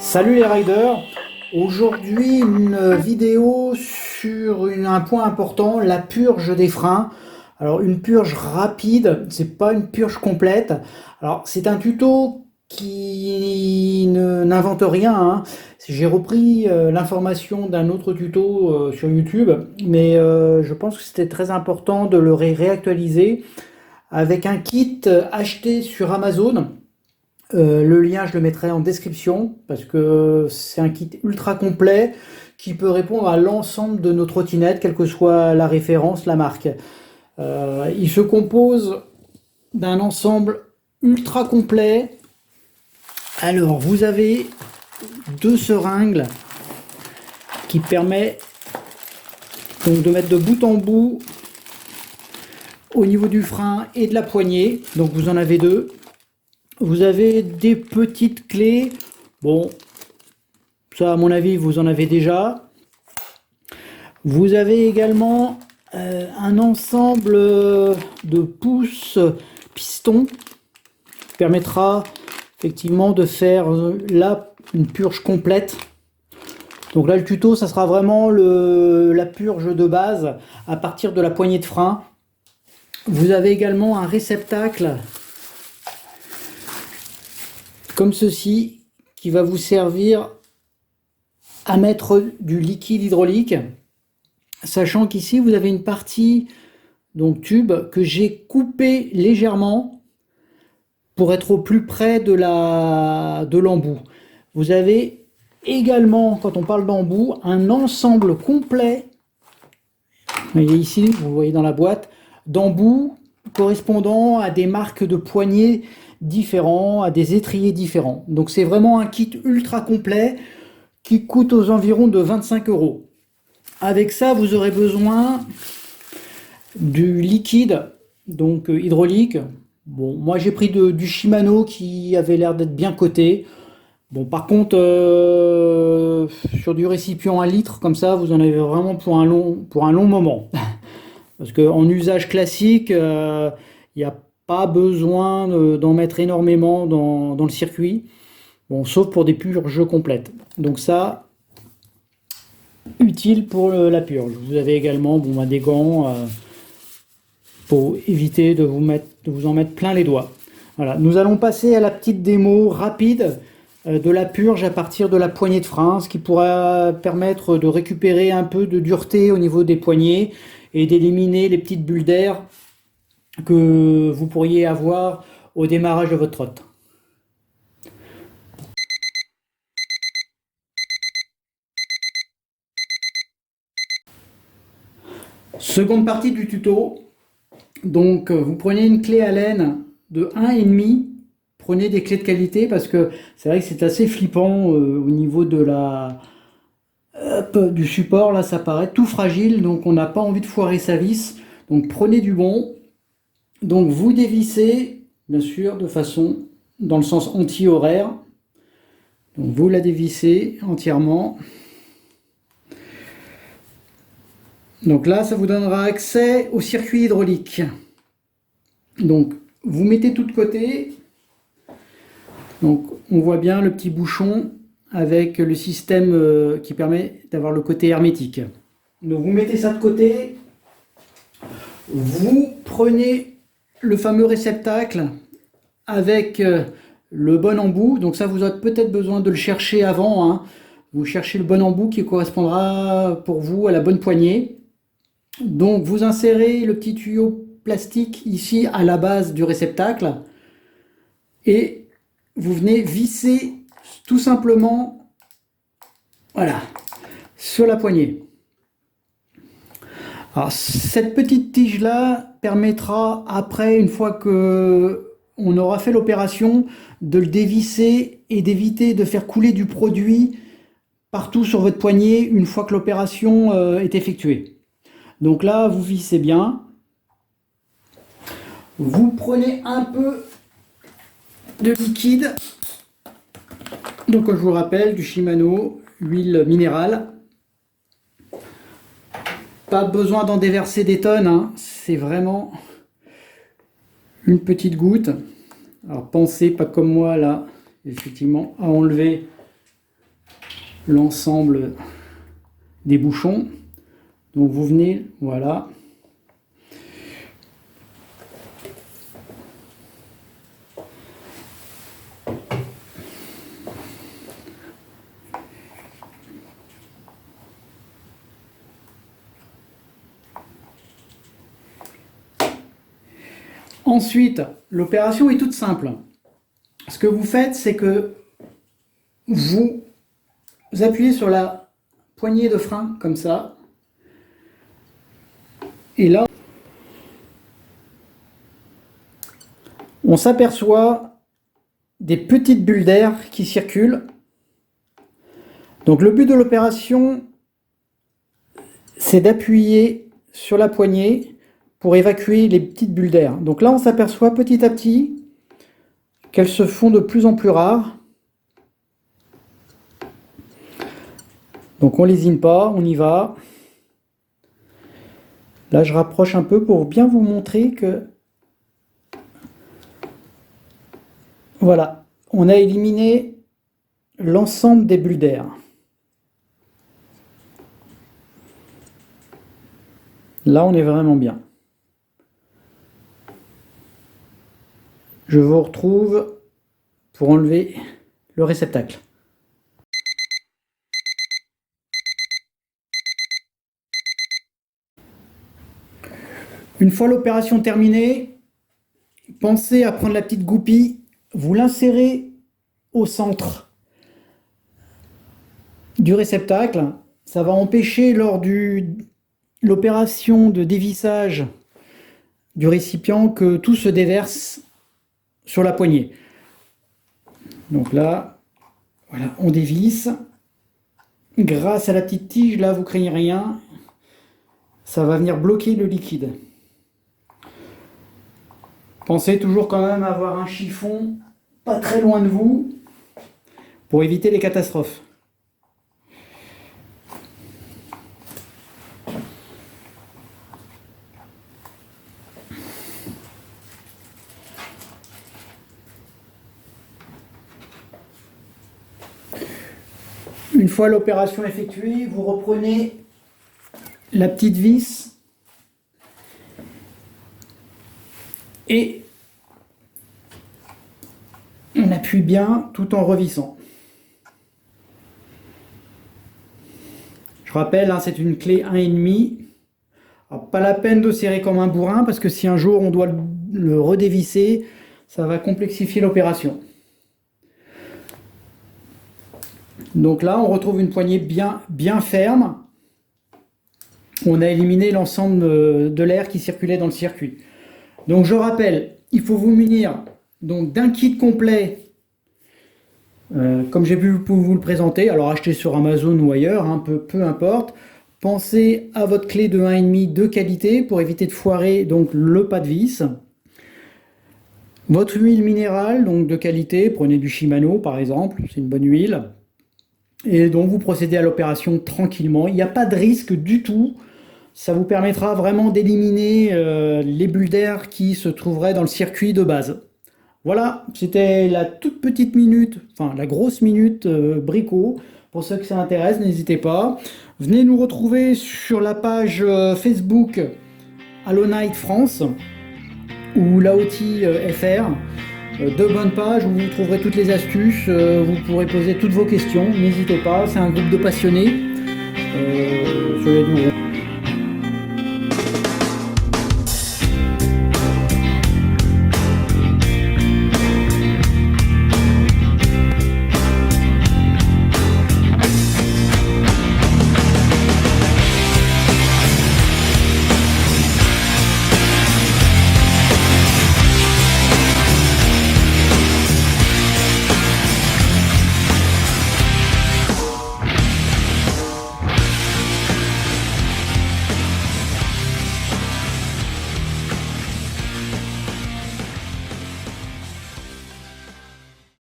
Salut les riders, aujourd'hui une vidéo sur un point important, la purge des freins. Alors une purge rapide, c'est pas une purge complète. Alors c'est un tuto qui n'invente rien, hein. J'ai repris l'information d'un autre tuto sur YouTube, mais je pense que c'était très important de le réactualiser avec un kit acheté sur Amazon. Le lien, je le mettrai en description parce que c'est un kit ultra complet qui peut répondre à l'ensemble de nos trottinettes, quelle que soit la référence, la marque. Il se compose d'un ensemble ultra complet. Alors, vous avez deux seringues qui permettent donc de mettre de bout en bout au niveau du frein et de la poignée. Donc, vous en avez deux. Vous avez des petites clés. Bon, ça, à mon avis, vous en avez déjà. Vous avez également un ensemble de pouces pistons qui permettra effectivement de faire là une purge complète. Donc là, le tuto, ça sera vraiment la purge de base à partir de la poignée de frein. Vous avez également un réceptacle comme ceci qui va vous servir à mettre du liquide hydraulique, sachant qu'ici vous avez une partie donc tube que j'ai coupé légèrement pour être au plus près de l'embout. Vous avez également, quand on parle d'embout, un ensemble complet, vous voyez ici, vous voyez dans la boîte, d'embouts correspondant à des marques de poignées différents, à des étriers différents. Donc c'est vraiment un kit ultra complet qui coûte aux environs de 25 €. Avec ça, vous aurez besoin du liquide, donc hydraulique. Bon, moi j'ai pris du Shimano qui avait l'air d'être bien coté. Bon, par contre, sur du récipient 1 litre, comme ça, vous en avez vraiment pour un long moment. Parce qu'en usage classique, il n'y a pas besoin d'en mettre énormément dans le circuit. Bon, sauf pour des purges complètes. Donc ça, utile pour la purge. Vous avez également des gants pour éviter de vous en mettre plein les doigts. Voilà, nous allons passer à la petite démo rapide de la purge à partir de la poignée de frein, ce qui pourra permettre de récupérer un peu de dureté au niveau des poignées et d'éliminer les petites bulles d'air que vous pourriez avoir au démarrage de votre trotte. Seconde partie du tuto. Donc vous prenez une clé Allen de 1,5. Prenez des clés de qualité parce que c'est vrai que c'est assez flippant au niveau de du support. Là, ça paraît tout fragile, donc on n'a pas envie de foirer sa vis. Donc prenez du bon. Donc vous dévissez, bien sûr, de façon dans le sens anti-horaire. Donc vous la dévissez entièrement. Donc là, ça vous donnera accès au circuit hydraulique. Donc vous mettez tout de côté. Donc on voit bien le petit bouchon avec le système qui permet d'avoir le côté hermétique. Donc vous mettez ça de côté. Vous prenez le fameux réceptacle avec le bon embout. Donc ça, vous aurez peut-être besoin de le chercher avant, hein. Vous cherchez le bon embout qui correspondra pour vous à la bonne poignée. Donc vous insérez le petit tuyau plastique ici à la base du réceptacle et vous venez visser tout simplement, voilà, sur la poignée. Alors cette petite tige là permettra après, une fois que on aura fait l'opération, de le dévisser et d'éviter de faire couler du produit partout sur votre poignet une fois que l'opération est effectuée. Donc là, vous vissez bien. Vous prenez un peu de liquide. Donc je vous rappelle, du Shimano, huile minérale. Pas besoin d'en déverser des tonnes, hein. C'est vraiment une petite goutte. Alors pensez pas comme moi là, effectivement, à enlever l'ensemble des bouchons. Donc vous venez, voilà. Ensuite, l'opération est toute simple. Ce que vous faites, c'est que vous appuyez sur la poignée de frein, comme ça. Et là, on s'aperçoit des petites bulles d'air qui circulent. Donc le but de l'opération, c'est d'appuyer sur la poignée pour évacuer les petites bulles d'air. Donc là, on s'aperçoit petit à petit qu'elles se font de plus en plus rares. Donc on lésine pas, on y va. Là, je rapproche un peu pour bien vous montrer que... Voilà, on a éliminé l'ensemble des bulles d'air. Là, on est vraiment bien. Je vous retrouve pour enlever le réceptacle. Une fois l'opération terminée, pensez à prendre la petite goupille, vous l'insérez au centre du réceptacle. Ça va empêcher lors de l'opération de dévissage du récipient que tout se déverse sur la poignée. Donc là, voilà, on dévisse. Grâce à la petite tige, là, vous craignez rien. Ça va venir bloquer le liquide. Pensez toujours quand même à avoir un chiffon pas très loin de vous pour éviter les catastrophes. Une fois l'opération effectuée, vous reprenez la petite vis et on appuie bien tout en revissant. Je rappelle, hein, c'est une clé 1,5. Alors, pas la peine de serrer comme un bourrin parce que si un jour on doit le redévisser, ça va complexifier l'opération. Donc là, on retrouve une poignée bien ferme. On a éliminé l'ensemble de l'air qui circulait dans le circuit. Donc je rappelle, il faut vous munir d'un kit complet, comme j'ai pu vous le présenter. Alors achetez sur Amazon ou ailleurs, hein, peu importe. Pensez à votre clé de 1,5 de qualité pour éviter de foirer donc le pas de vis. Votre huile minérale donc de qualité, prenez du Shimano par exemple, c'est une bonne huile. Et donc vous procédez à l'opération tranquillement, il n'y a pas de risque du tout. Ça vous permettra vraiment d'éliminer les bulles d'air qui se trouveraient dans le circuit de base. Voilà, c'était la toute petite minute, enfin la grosse minute bricot. Pour ceux que ça intéresse, n'hésitez pas. Venez nous retrouver sur la page Facebook Allonite France ou Laoti FR. Deux bonnes pages où vous trouverez toutes les astuces, vous pourrez poser toutes vos questions, n'hésitez pas, c'est un groupe de passionnés sur les